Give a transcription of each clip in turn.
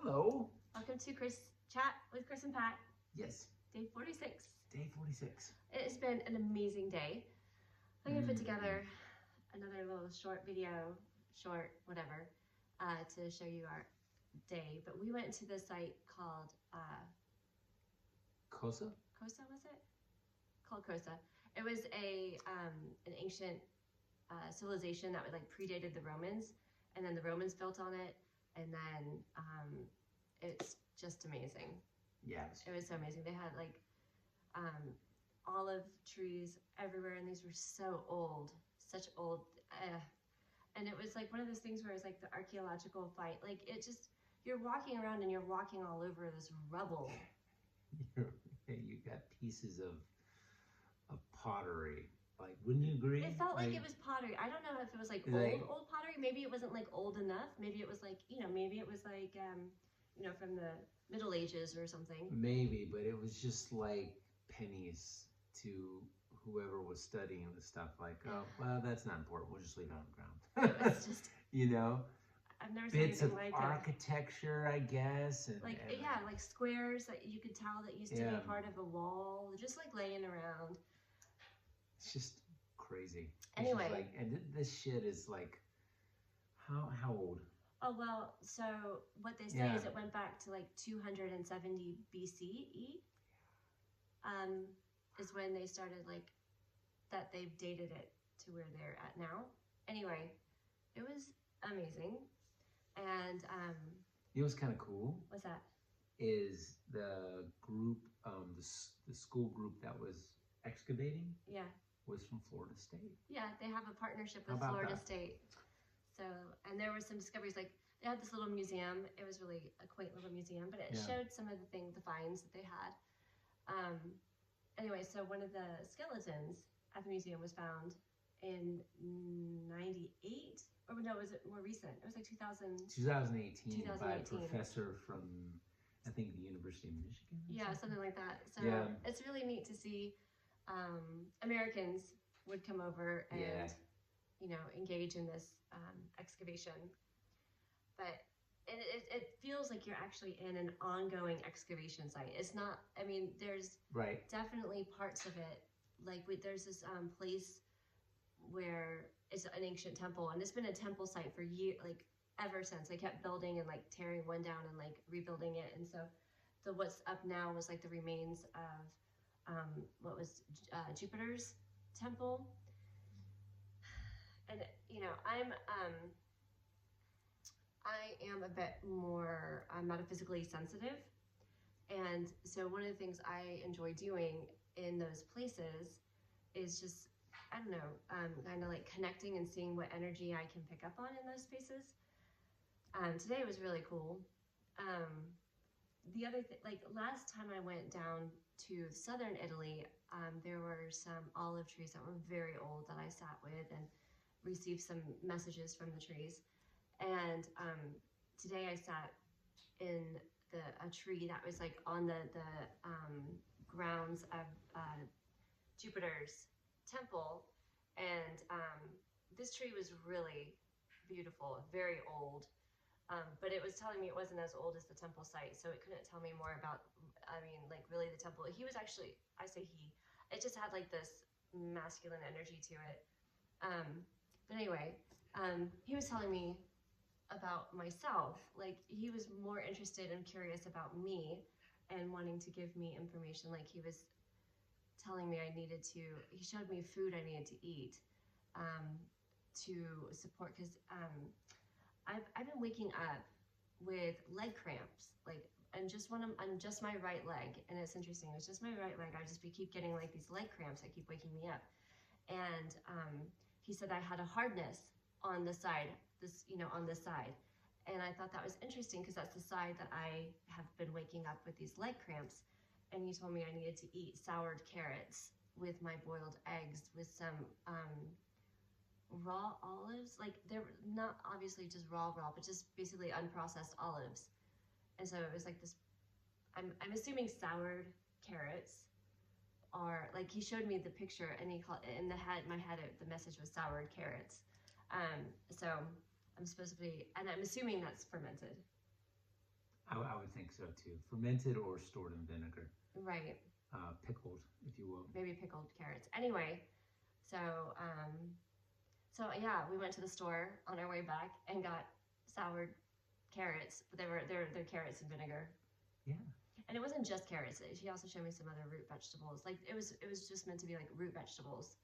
Hello. Welcome to Chris Chat with Chris and Pat. Yes. Day 46. Day 46. It has been an amazing day. I'm gonna put together another little short video, whatever, to show you our day. But we went to this site called Cosa? Cosa, was it? Called Cosa. It was an ancient civilization that like predated the Romans, and then the Romans built on it, and then it's just amazing. Yes. It was so amazing. They had like olive trees everywhere, and these were so old, such old, and it was like one of those things where it's like the archeological fight. Like it just, you're walking around and you're walking all over this rubble. You got pieces of pottery. Like, wouldn't you agree? It felt like it was pottery. I don't know if it was like old pottery. Maybe it wasn't like old enough. Maybe it was like, maybe it was like, from the Middle Ages or something. Maybe, but it was just like pennies to whoever was studying the stuff. Like, oh, well, that's not important. We'll just leave it on the ground. It's just, I've never seen bits of like architecture, I guess. And, like squares that you could tell that used to be part of a wall, just like laying around. It's just crazy. Anyway. And this shit is like, how old? Oh, well, so what they say is it went back to like 270 BCE. Is when they started that they've dated it to where they're at now. Anyway, it was amazing. And it was kind of cool. What's that? Is the group, the school group that was excavating? Yeah. Was from Florida State. Yeah, they have a partnership with Florida State. So, and there were some discoveries, like they had this little museum. It was really a quaint little museum, but it showed some of the finds that they had. Anyway, so one of the skeletons at the museum was found in 98, or no, was it more recent? It was like 2018 by a professor from, I think, the University of Michigan. Yeah, something like that. So it's really neat to see Americans would come over and, engage in this excavation. But it feels like you're actually in an ongoing excavation site. It's not, there's definitely parts of it. Like there's this place where it's an ancient temple, and it's been a temple site for years, like ever since. They kept building and like tearing one down and like rebuilding it. And so what's up now was like the remains of what was Jupiter's temple. And I am a bit more metaphysically sensitive, and so one of the things I enjoy doing in those places is just, kind of like connecting and seeing what energy I can pick up on in those spaces. Today was really cool. The other thing, like last time I went down to southern Italy, there were some olive trees that were very old that I sat with and received some messages from the trees. And today I sat in a tree that was like on the grounds of Jupiter's temple, and this tree was really beautiful, very old, but it was telling me it wasn't as old as the temple site, so it couldn't tell me more about, really the temple. He was actually, I say he, it just had like this masculine energy to it. But anyway, he was telling me about myself. Like he was more interested and curious about me and wanting to give me information. Like he was telling me he showed me food I needed to eat to support, because I've been waking up with leg cramps, on just my right leg. And it's interesting, it's just my right leg. I just keep getting like these leg cramps that keep waking me up. And he said I had a hardness on the side, on this side. And I thought that was interesting because that's the side that I have been waking up with these leg cramps. And he told me I needed to eat soured carrots with my boiled eggs with some raw olives. Like they're not obviously just raw, but just basically unprocessed olives. And so it was like this, I'm assuming soured carrots are, like he showed me the picture and he called, in my head, the message was soured carrots. So I'm supposed to be, and I'm assuming that's fermented. I would think so too. Fermented or stored in vinegar. Right. Pickled, if you will. Maybe pickled carrots. Anyway, so yeah, we went to the store on our way back and got soured carrots, but they're carrots and vinegar. Yeah. And it wasn't just carrots. She also showed me some other root vegetables. Like it was just meant to be like root vegetables.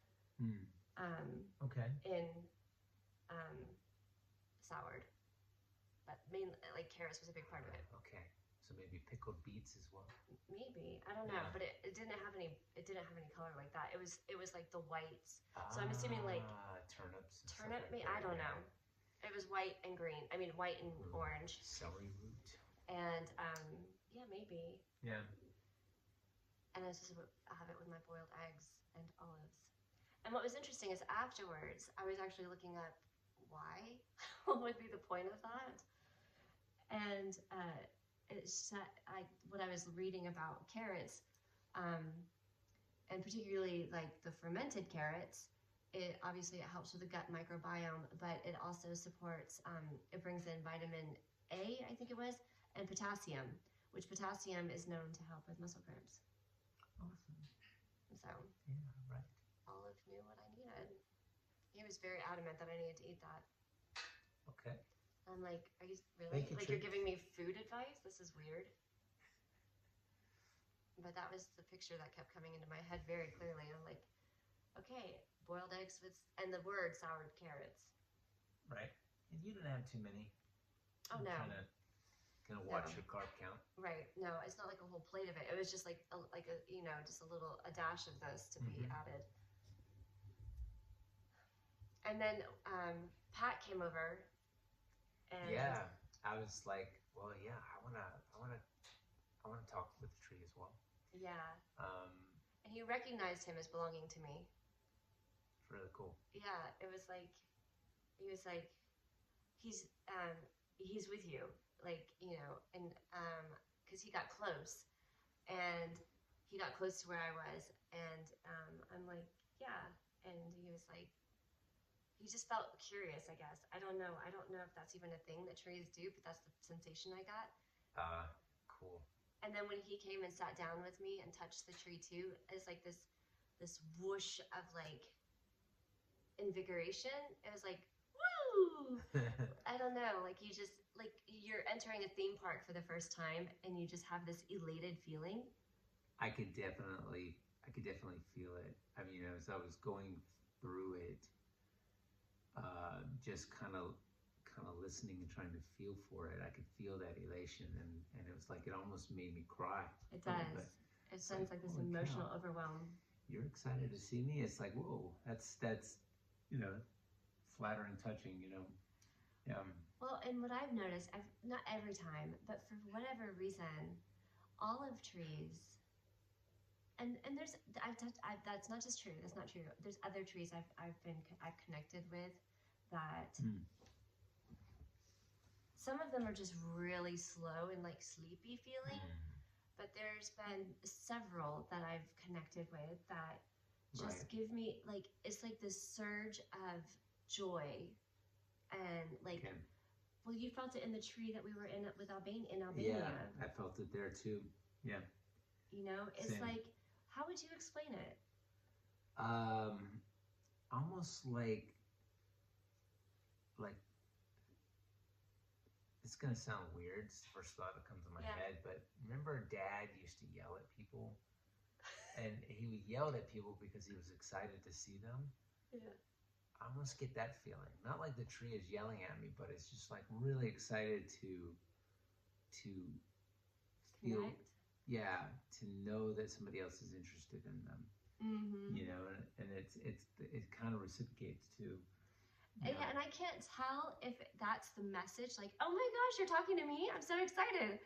Okay. In soured, but mainly like carrots was a big part of it. Okay. So maybe pickled beets as well. Maybe, I don't know, but it didn't have any color like that. It was like the whites. So I'm assuming like turnips. Turnip, Like I don't know. It was white and green. I mean white and orange. Celery root. And yeah, maybe. Yeah. And I was just have it with my boiled eggs and olives. And what was interesting is afterwards, I was actually looking up why, what would be the point of that, and what I was reading about carrots, and particularly like the fermented carrots, it obviously it helps with the gut microbiome, but it also supports, it brings in vitamin A, I think it was, and potassium, which potassium is known to help with muscle cramps. Awesome. So yeah, right. Olive knew what I needed. He was very adamant that I needed to eat that. Okay. I'm like, are you really? Like you're giving me food advice? This is weird. But that was the picture that kept coming into my head very clearly. I'm like, okay, boiled eggs with, and the word soured carrots. Right. And you didn't have too many. Oh, no. Kind of watch your carb count. Right. No, it's not like a whole plate of it. It was just like a just a dash of this to be added. And then Pat came over. And yeah, I was like, well, yeah, I wanna talk with the tree as well. Yeah. And he recognized him as belonging to me. It's really cool. Yeah, it was like, he was like, he's with you, like, and because he got close, and he got close to where I was, and I'm like, yeah, and he was like, he just felt curious, I guess. I don't know if that's even a thing that trees do, but that's the sensation I got. Cool. And then when he came and sat down with me and touched the tree too, it's like this whoosh of like invigoration. It was like, woo! I don't know, like you just, like you're entering a theme park for the first time and you just have this elated feeling. I could definitely feel it. I mean, as I was going through it, just kind of listening and trying to feel for it, I could feel that elation, and it was like it almost made me cry. It does. It sounds like this emotional overwhelm. You're excited to see me? It's like, whoa, that's flattering, touching, Yeah. Well, and what I've noticed, not every time, but for whatever reason, olive trees, and there's that's not just true. That's not true. There's other trees I've connected with that. Some of them are just really slow and like sleepy feeling, but there's been several that I've connected with that just give me like, it's like this surge of joy, and like, well, you felt it in the tree that we were in with Albania. Yeah, I felt it there too. Yeah. It's same. Like, how would you explain it? Almost like it's gonna sound weird. It's the first thought that comes to my head, but remember Dad used to yell at people, and he would yell at people because he was excited to see them. Yeah. I almost get that feeling. Not like the tree is yelling at me, but it's just like really excited to feel, to know that somebody else is interested in them. And it kind of reciprocates too. Yeah, and I can't tell if that's the message, like, oh my gosh, you're talking to me, I'm so excited,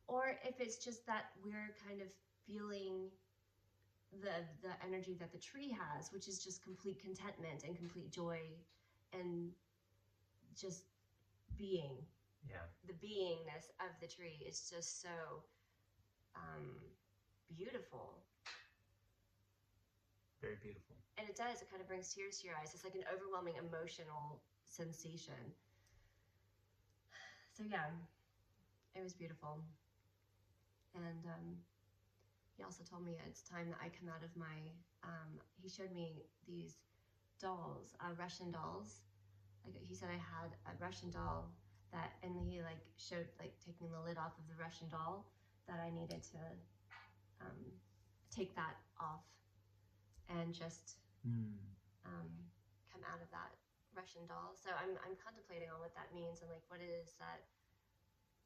or if it's just that we're kind of feeling the energy that the tree has, which is just complete contentment and complete joy and just being. Yeah. The beingness of the tree is just so beautiful. Very beautiful. And it does, it kind of brings tears to your eyes. It's like an overwhelming emotional sensation. So yeah, it was beautiful. And he also told me it's time that I come out of my, he showed me these dolls, Russian dolls. Like he said I had a Russian doll that, and he like showed like taking the lid off of the Russian doll that I needed to take that off and just come out of that Russian doll. So I'm contemplating on what that means and like what it is that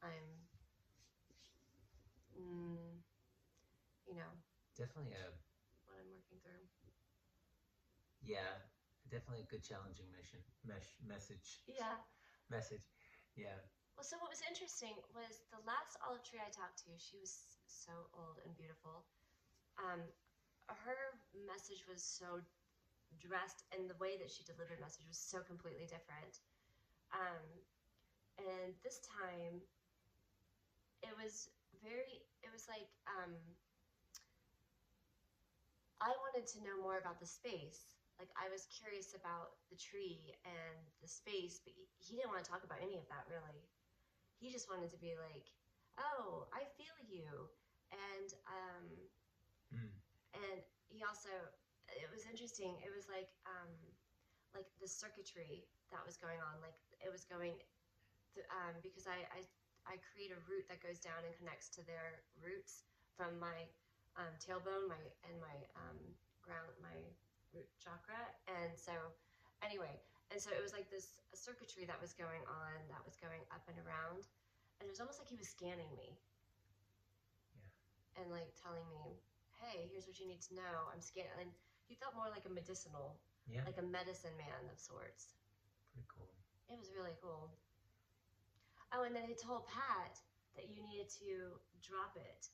I'm, you know, definitely what I'm working through. Yeah, definitely a good challenging message. Yeah. Message. Yeah. Well, so what was interesting was the last olive tree I talked to, she was so old and beautiful. Her message was so dressed, and the way that she delivered message was so completely different. And this time, it was like, I wanted to know more about the space. Like, I was curious about the tree and the space, but he didn't want to talk about any of that, really. He just wanted to be like, oh, I feel you. And and he also, it was interesting. It was like the circuitry that was going on. Like it was going, because I create a root that goes down and connects to their roots from my tailbone, my ground, my root chakra. And so, anyway, and so it was like this circuitry that was going on, that was going up and around, and it was almost like he was scanning me. And like telling me, hey, here's what you need to know. I'm scanning. And he felt more like a medicinal, like a medicine man of sorts. Pretty cool. It was really cool. Oh, and then he told Pat that you needed to drop it.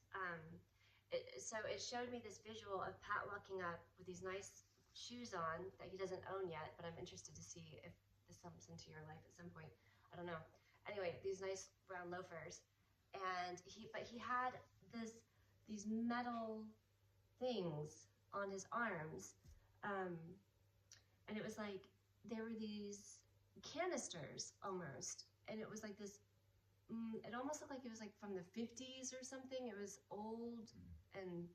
So it showed me this visual of Pat walking up with these nice shoes on that he doesn't own yet, but I'm interested to see if this comes into your life at some point. I don't know. Anyway, these nice brown loafers. And he had these metal things on his arms, and it was like there were these canisters almost, and it was like this. It almost looked like it was like from the 50s or something. It was old, and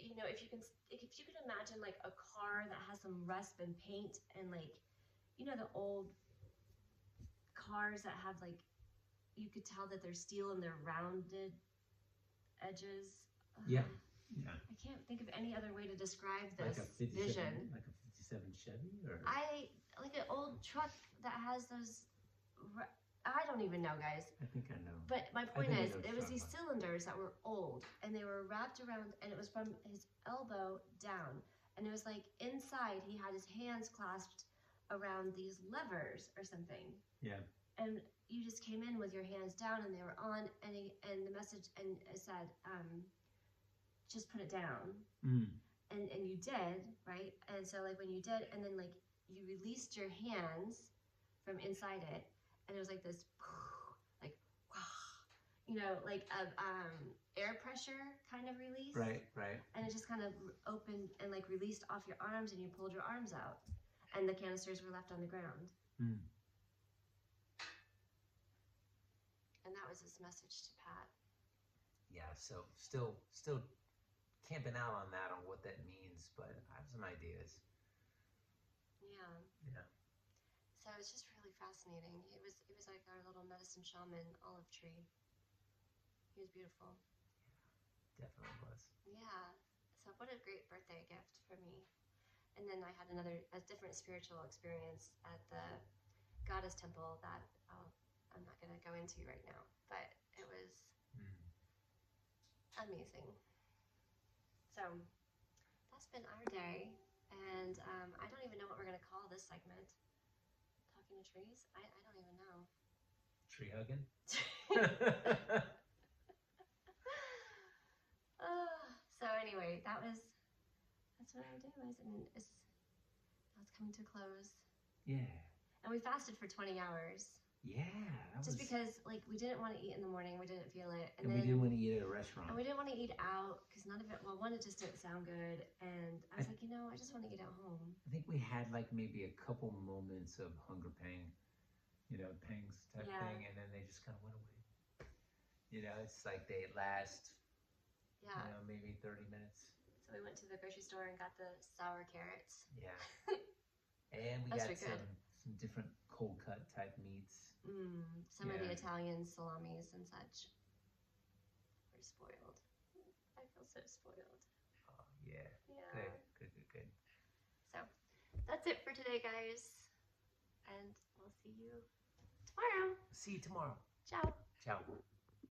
you know, if you can imagine like a car that has some rust and paint, and like, you know, the old cars that have like, you could tell that they're steel and they're rounded edges. Yeah. I can't think of any other way to describe this like a 57, vision. Like a 57 Chevy, or like an old truck that has those. I don't even know, guys. I think I know. But my point is, it was these cylinders that were old, and they were wrapped around, and it was from his elbow down, and it was like inside he had his hands clasped around these levers or something. Yeah. And you just came in with your hands down, and they were on, and the message, and it said, just put it down. And you did, right? And so like when you did, and then like you released your hands from inside it, and it was like this, like, you know, like air pressure kind of release. Right. And it just kind of opened and like released off your arms, and you pulled your arms out, and the canisters were left on the ground. And that was his message to Pat. Yeah, so still camping out on that, on what that means, but I have some ideas. Yeah. So it's just really fascinating. He was like our little medicine shaman olive tree. He was beautiful. Yeah, definitely was. Yeah. So what a great birthday gift for me. And then I had a different spiritual experience at the goddess temple that I'm not going to go into right now, but it was amazing. So that's been our day, and I don't even know what we're going to call this segment. Talking to trees? I don't even know. Tree hugging? So anyway, that's what I do, and it's coming to a close. Yeah. And we fasted for 20 hours. Yeah. Just because, like, we didn't want to eat in the morning. We didn't feel it. And we didn't want to eat at a restaurant. And we didn't want to eat out because none of it, well, one, it just didn't sound good. And I was like, you know, I just want to eat at home. I think we had, like, maybe a couple moments of hunger pangs type thing. And then they just kind of went away. You know, it's like they last, Yeah. you know, maybe 30 minutes. So we went to the grocery store and got the sour carrots. Yeah. And we got some different cold cut type meats. Some of the Italian salamis and such. We're spoiled. I feel so spoiled. Oh, yeah. Yeah. Good. So that's it for today, guys. And we'll see you tomorrow. See you tomorrow. Ciao. Ciao.